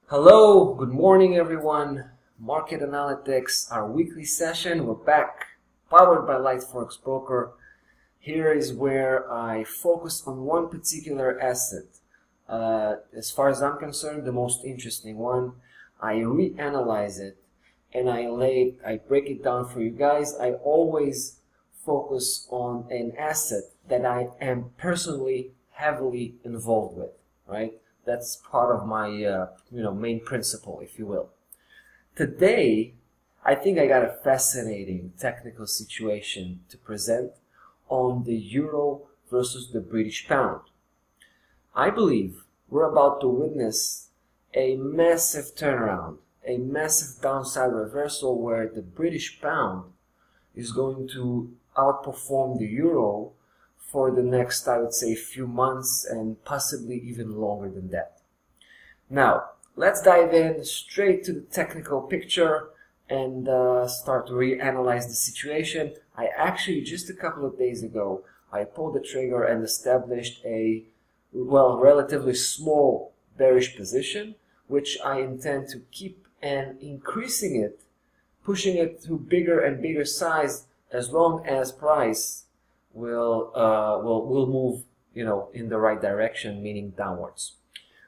Hello, good morning everyone. Market Analytics, our weekly session. We're back, powered by Light Forex Broker. Here is where I focus on one particular asset. As far as I'm concerned, the most interesting one. I reanalyze it and I break it down for you guys. I always focus on an asset that I am personally heavily involved with, right? That's part of my main principle, if you will. Today, I think I got a fascinating technical situation to present on the euro versus the British pound. I believe we're about to witness a massive turnaround, a massive downside reversal where the British pound is going to outperform the euro for the next, I would say, few months and possibly even longer than that. Now, let's dive in straight to the technical picture and start to reanalyze the situation. I actually, just a couple of days ago, I pulled the trigger and established a, relatively small bearish position, which I intend to keep and increasing it, pushing it to bigger and bigger size as long as price will move, in the right direction, meaning downwards.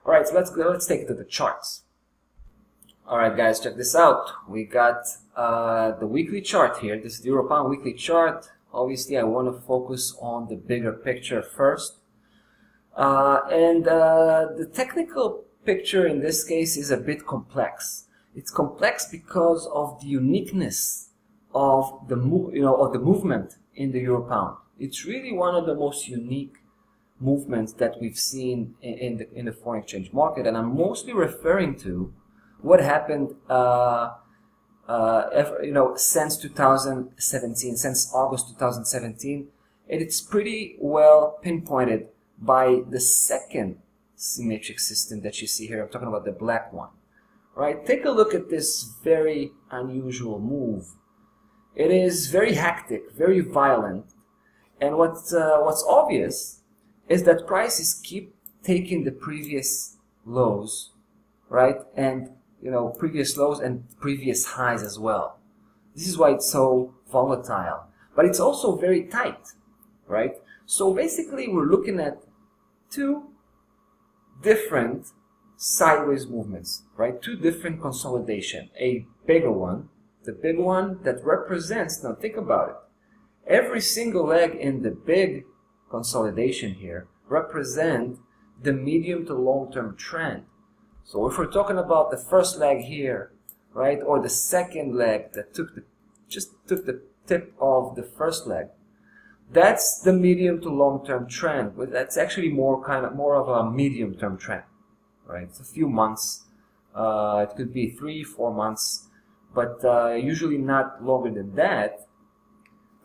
All right, so let's take it to the charts. All right, guys, check this out. We got the weekly chart here. This is the Euro Pound weekly chart. Obviously, I want to focus on the bigger picture first, and the technical picture in this case is a bit complex. It's complex because of the uniqueness of the movement in the Euro Pound. It's really one of the most unique movements that we've seen in the foreign exchange market, and I'm mostly referring to what happened since 2017, since August 2017, and it's pretty well pinpointed by the second symmetric system that you see here. I'm talking about the black one. Right? Take a look at this very unusual move. It is very hectic, very violent. And what's obvious is that prices keep taking the previous lows, right? And, previous lows and previous highs as well. This is why it's so volatile. But it's also very tight, right? So basically we're looking at two different sideways movements, right? Two different consolidation. A bigger one, the big one that represents, now think about it, every single leg in the big consolidation here represent the medium to long-term trend. So if we're talking about the first leg here, right, or the second leg that took the tip of the first leg, that's the medium to long-term trend. That's actually more of a medium-term trend, right? It's a few months. It could be 3-4 months, but usually not longer than that.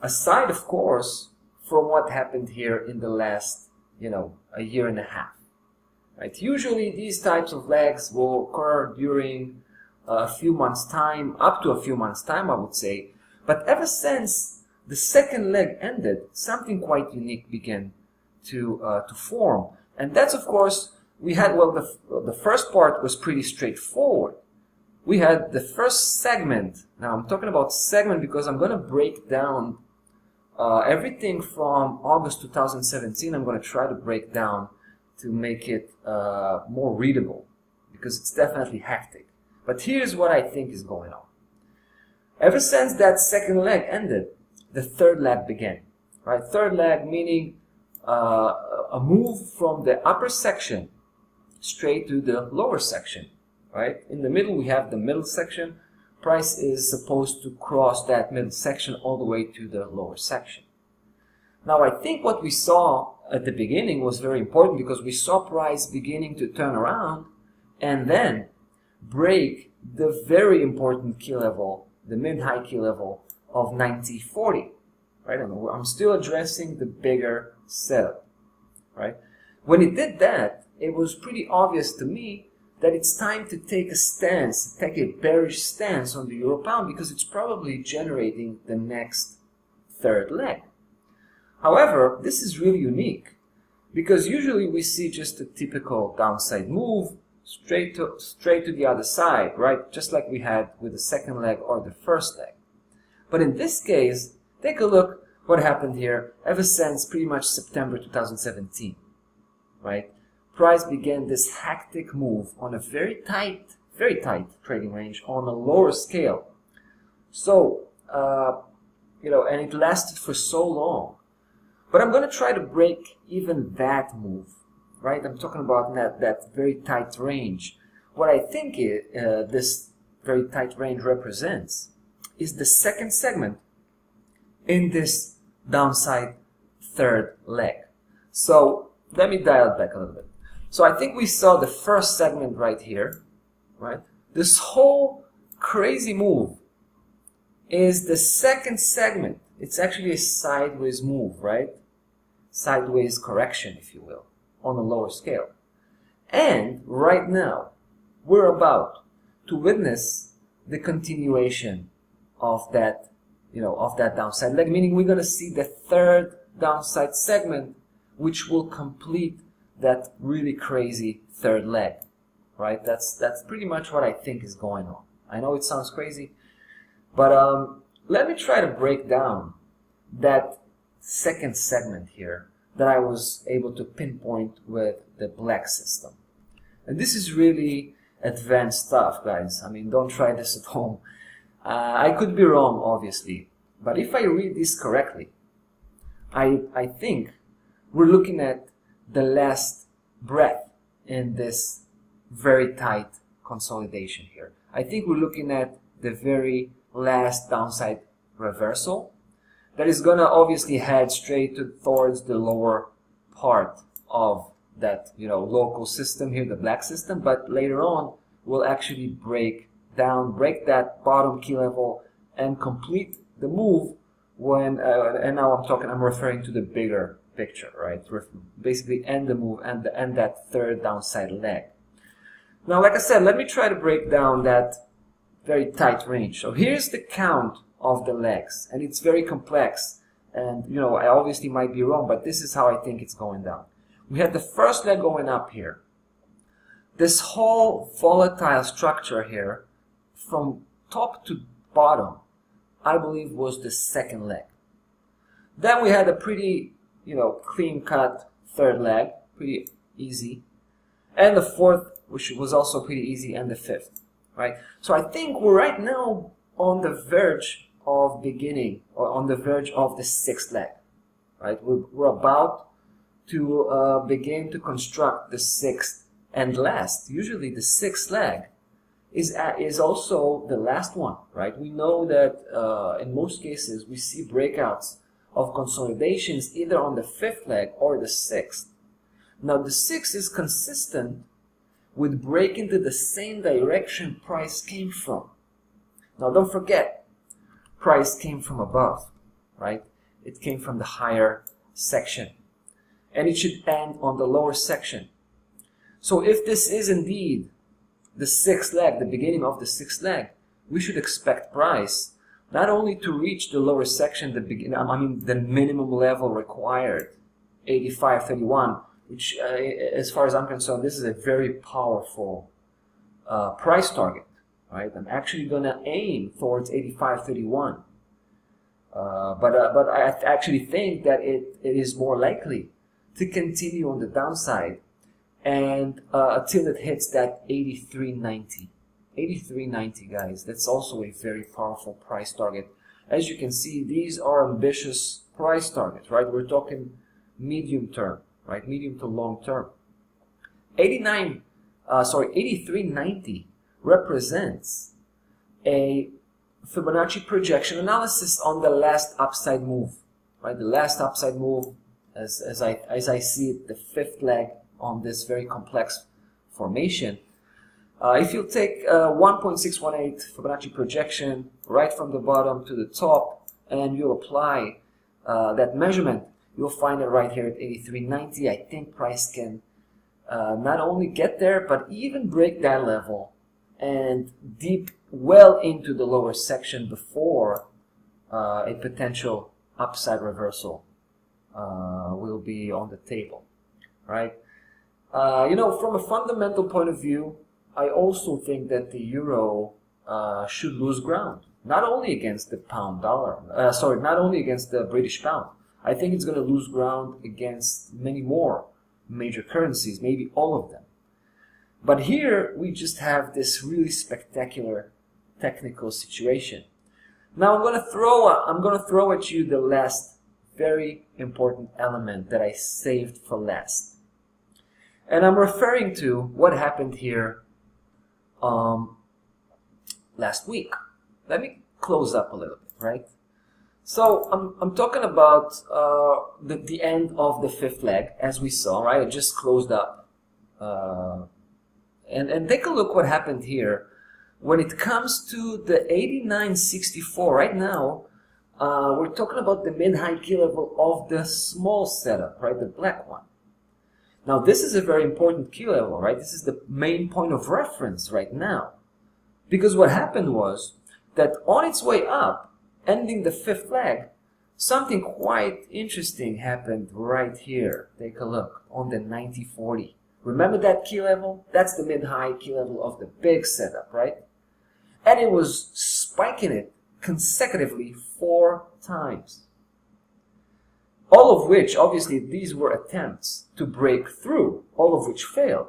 Aside, of course, from what happened here in the last, a year and a half, right? Usually these types of legs will occur during a few months' time, up to a few months' time, I would say. But ever since the second leg ended, something quite unique began to form. And that's, of course, we had, the first part was pretty straightforward. We had the first segment. Now I'm talking about segment because I'm going to break down everything from August 2017. I'm going to try to break down to make it more readable because it's definitely hectic. But here's what I think is going on. Ever since that second leg ended, the third leg began. Right? Third leg meaning a move from the upper section straight to the lower section. Right? In the middle we have the middle section. Price is supposed to cross that middle section all the way to the lower section. Now I think what we saw at the beginning was very important because we saw price beginning to turn around and then break the very important key level, the mid-high key level of 90.40. Right? And I'm still addressing the bigger setup. Right? When it did that, it was pretty obvious to me that it's time to take a stance, take a bearish stance on the Euro Pound because it's probably generating the next third leg. However, this is really unique because usually we see just a typical downside move straight to the other side, right? Just like we had with the second leg or the first leg. But in this case, take a look what happened here ever since pretty much September 2017, right? Price began this hectic move on a very tight trading range on a lower scale. So, and it lasted for so long. But I'm going to try to break even that move, right? I'm talking about that very tight range. What I think this very tight range represents is the second segment in this downside third leg. So let me dial it back a little bit. So I think we saw the first segment right here, right? This whole crazy move is the second segment. It's actually a sideways move, right? Sideways correction, if you will, on a lower scale. And right now, we're about to witness the continuation of that, of that downside leg, meaning we're going to see the third downside segment, which will complete that really crazy third leg, right? That's pretty much what I think is going on. I know it sounds crazy, but let me try to break down that second segment here that I was able to pinpoint with the black system. And this is really advanced stuff, guys. I mean, don't try this at home. I could be wrong, obviously, but if I read this correctly, I think we're looking at the last breath in this very tight consolidation here. I think we're looking at the very last downside reversal that is going to obviously head straight towards the lower part of that, local system here, the black system, but later on we'll actually break that bottom key level and complete the move when, and now I'm referring to the bigger picture, right? Basically end the move and that third downside leg. Now, like I said, let me try to break down that very tight range. So here's the count of the legs, and it's very complex, and I obviously might be wrong, but this is how I think it's going down. We had the first leg going up here. This whole volatile structure here from top to bottom, I believe, was the second leg. Then we had a pretty clean-cut third leg, pretty easy, and the fourth, which was also pretty easy, and the fifth, right? So I think we're right now on the verge of on the verge of the sixth leg, right? We're about to begin to construct the sixth and last. Usually the sixth leg is also the last one, right? We know that in most cases we see breakouts of consolidations either on the fifth leg or the sixth. Now the sixth is consistent with breaking to the same direction price came from. Now don't forget, price came from above, right? It came from the higher section, and it should end on the lower section. So if this is indeed the sixth leg, the beginning of the sixth leg, we should expect price not only to reach the lower section, the minimum level required, 85.31, which, as far as I'm concerned, this is a very powerful price target, right? I'm actually going to aim towards 85.31, but I actually think that it is more likely to continue on the downside and until it hits that 83.90. 83.90, guys. That's also a very powerful price target. As you can see, these are ambitious price targets, right? We're talking medium term, right? Medium to long term. 83.90 represents a Fibonacci projection analysis on the last upside move, right? The last upside move, as I see it, the fifth leg on this very complex formation. If you take 1.618 Fibonacci projection right from the bottom to the top, and you'll apply that measurement, you'll find it right here at 83.90. I think price can not only get there, but even break that level and deep well into the lower section before a potential upside reversal will be on the table, right? From a fundamental point of view, I also think that the euro should lose ground, not only against the not only against the British pound. I think it's going to lose ground against many more major currencies, maybe all of them. But here we just have this really spectacular technical situation. Now I'm going to throw at you the last very important element that I saved for last. And I'm referring to what happened here last week. Let me close up a little bit, right? So I'm talking about the end of the fifth leg, as we saw, right? It just closed up. And take a look what happened here. When it comes to the 89.64, right now, we're talking about the mid-high key level of the small setup, right? The black one. Now, this is a very important key level, right? This is the main point of reference right now. Because what happened was that on its way up, ending the fifth leg, something quite interesting happened right here. Take a look on the 90.40. Remember that key level? That's the mid-high key level of the big setup, right? And it was spiking it consecutively 4 times. All of which, obviously, these were attempts to break through, all of which failed.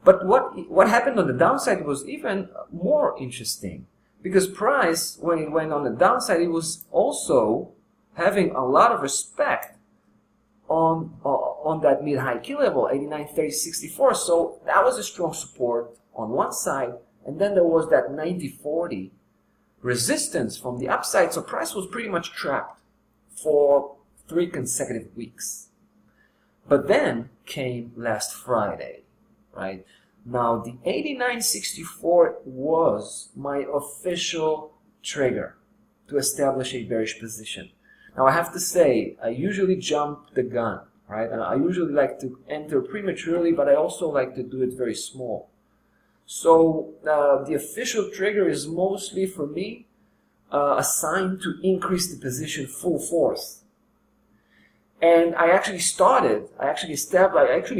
But what happened on the downside was even more interesting. Because price, when it went on the downside, it was also having a lot of respect on that mid-high key level, 89.30.64. So that was a strong support on one side. And then there was that 90.40 resistance from the upside. So price was pretty much trapped for 3 consecutive weeks. But then came last Friday, right? Now, the 89.64 was my official trigger to establish a bearish position. Now, I have to say, I usually jump the gun, right? I usually like to enter prematurely, but I also like to do it very small. So, the official trigger is mostly, for me, assigned to increase the position full force. And I actually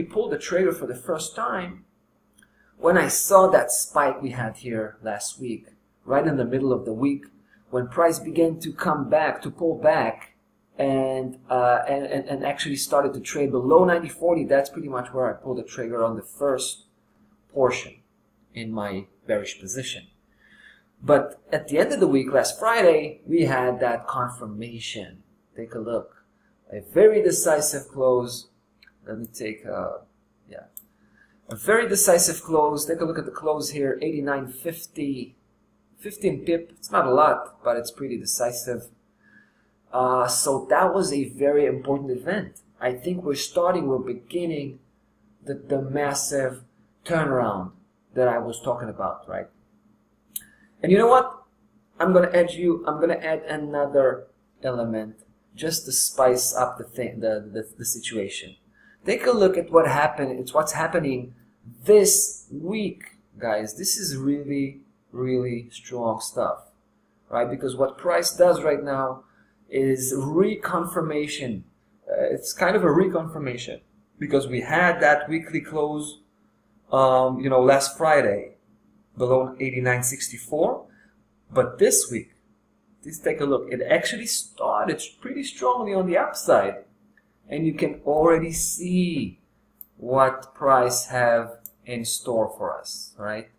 pulled the trigger for the first time when I saw that spike we had here last week, right in the middle of the week, when price began to come back, to pull back, and actually started to trade below 90.40. That's pretty much where I pulled the trigger on the first portion in my bearish position. But at the end of the week, last Friday, we had that confirmation. Take a look. A very decisive close. Let me take a very decisive close. Take a look at the close here, 89.50. 15 pip. It's not a lot, but it's pretty decisive. So that was a very important event. I think we're beginning the massive turnaround that I was talking about, right? And you know what? I'm gonna add another element just to spice up the situation. Take a look at what happened. It's what's happening this week, guys. This is really, really strong stuff, right? Because what price does right now is reconfirmation. It's kind of a reconfirmation because we had that weekly close, last Friday below 89.64, but this week, let's take a look. It actually started pretty strongly on the upside, and you can already see what price have in store for us, right?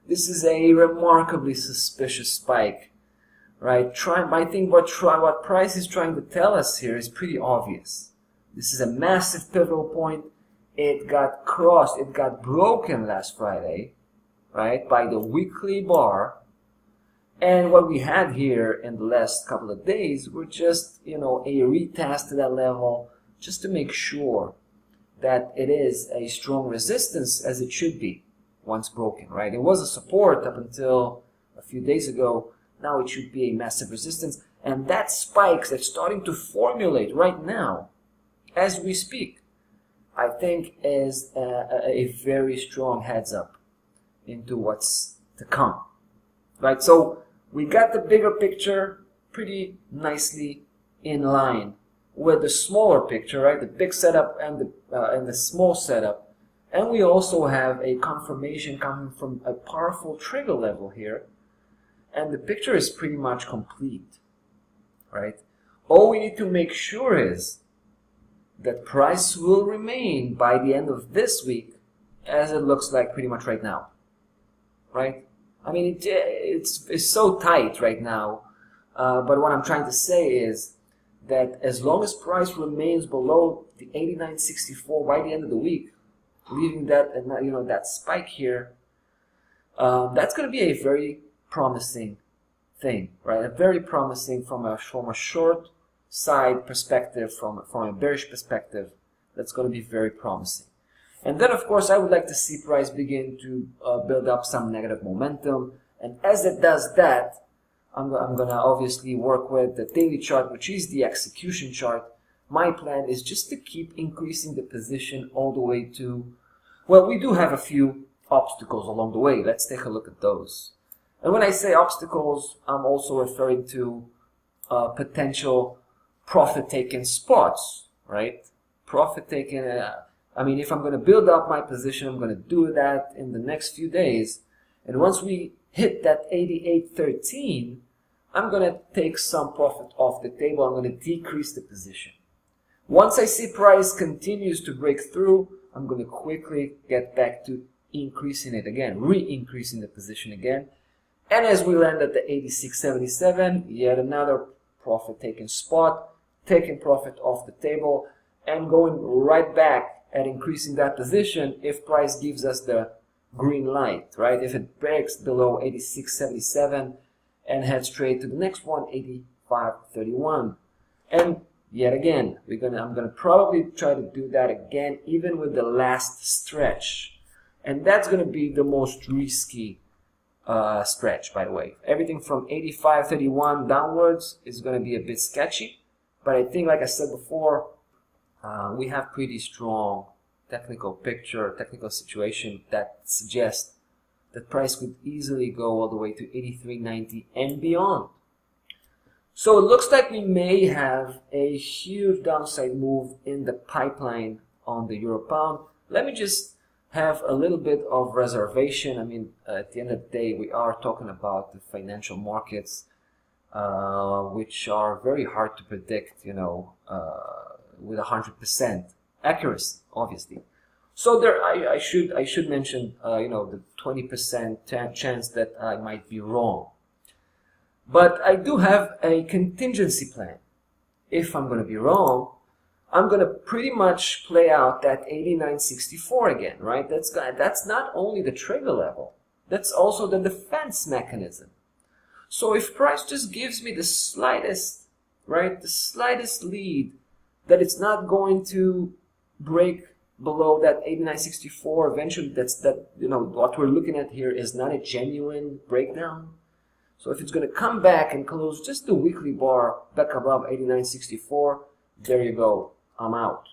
This is a remarkably suspicious spike, right? I think what price is trying to tell us here is pretty obvious. This is a massive pivotal point. It got crossed, it got broken last Friday, right, by the weekly bar. And what we had here in the last couple of days were just, a retest to that level just to make sure that it is a strong resistance as it should be once broken, right? It was a support up until a few days ago. Now it should be a massive resistance. And that spike that's starting to formulate right now as we speak, I think is a very strong heads up into what's to come, right? So we got the bigger picture pretty nicely in line with the smaller picture, right? The big setup and the small setup. And we also have a confirmation coming from a powerful trigger level here. And the picture is pretty much complete, right? All we need to make sure is that price will remain by the end of this week as it looks like pretty much right now, right? I mean, it's so tight right now, but what I'm trying to say is that as long as price remains below the 89.64 by the end of the week, leaving that, that spike here, that's going to be a very promising thing, right? A very promising from a short side perspective, from a bearish perspective, that's going to be very promising. And then, of course, I would like to see price begin to build up some negative momentum. And as it does that, I'm going to obviously work with the daily chart, which is the execution chart. My plan is just to keep increasing the position all the way to, well, we do have a few obstacles along the way. Let's take a look at those. And when I say obstacles, I'm also referring to potential profit-taking spots, right? Profit-taking, I mean, if I'm going to build up my position, I'm going to do that in the next few days. And once we hit that 88.13, I'm going to take some profit off the table. I'm going to decrease the position. Once I see price continues to break through, I'm going to quickly get back to increasing it again, re-increasing the position again. And as we land at the 86.77, yet another profit-taking spot, taking profit off the table, and going right back at increasing that position if price gives us the green light, right? If it breaks below 86.77 and heads straight to the next one, 85.31. And yet again, I'm gonna probably try to do that again, even with the last stretch. And that's gonna be the most risky stretch, by the way. Everything from 85.31 downwards is gonna be a bit sketchy, but I think, like I said before, we have pretty strong technical picture, technical situation that suggests that price could easily go all the way to 83.90 and beyond. So it looks like we may have a huge downside move in the pipeline on the euro pound. Let me just have a little bit of reservation. I mean, at the end of the day, we are talking about the financial markets, which are very hard to predict, with 100% accuracy, obviously. So there, I should mention, the 20% chance that I might be wrong. But I do have a contingency plan. If I'm going to be wrong, I'm going to pretty much play out that 89.64 again, right? That's not only the trigger level, that's also the defense mechanism. So if price just gives me the slightest, right, the slightest lead that it's not going to break below that 89.64 eventually, what we're looking at here is not a genuine breakdown. So if it's going to come back and close just the weekly bar back above 89.64, there you go, I'm out,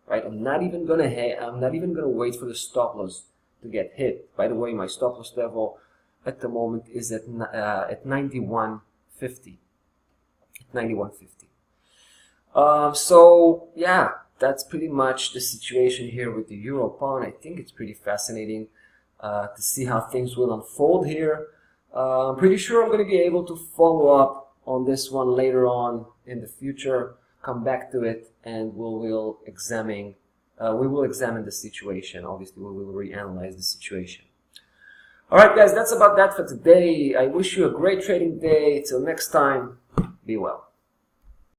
right? I'm not even going to wait for the stop loss to get hit. By the way, my stop loss level at the moment is at 91.50. 91.50. So yeah, that's pretty much the situation here with the euro pound. I think it's pretty fascinating to see how things will unfold here. I'm pretty sure I'm going to be able to follow up on this one later on in the future, come back to it, and we will examine the situation. Obviously, we will reanalyze the situation. Alright guys, that's about that for today. I wish you a great trading day. Till next time, be well.